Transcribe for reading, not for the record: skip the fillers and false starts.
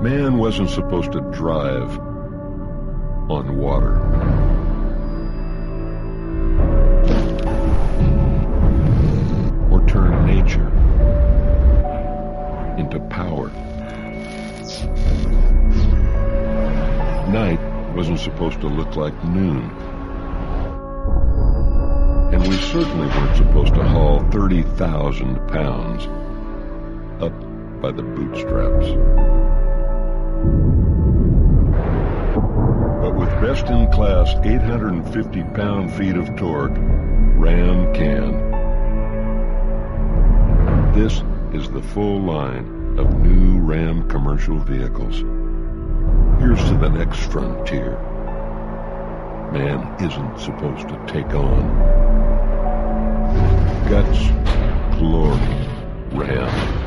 Man wasn't supposed to drive on water. Or turn nature into power. Night wasn't supposed to look like noon. And we certainly weren't supposed to haul 30,000 pounds up by the bootstraps. But with best-in-class 850 pound-feet of torque, Ram can. This is the full line of new Ram commercial vehicles. Here's to the next frontier. Man isn't supposed to take on. Guts, glory, Ram.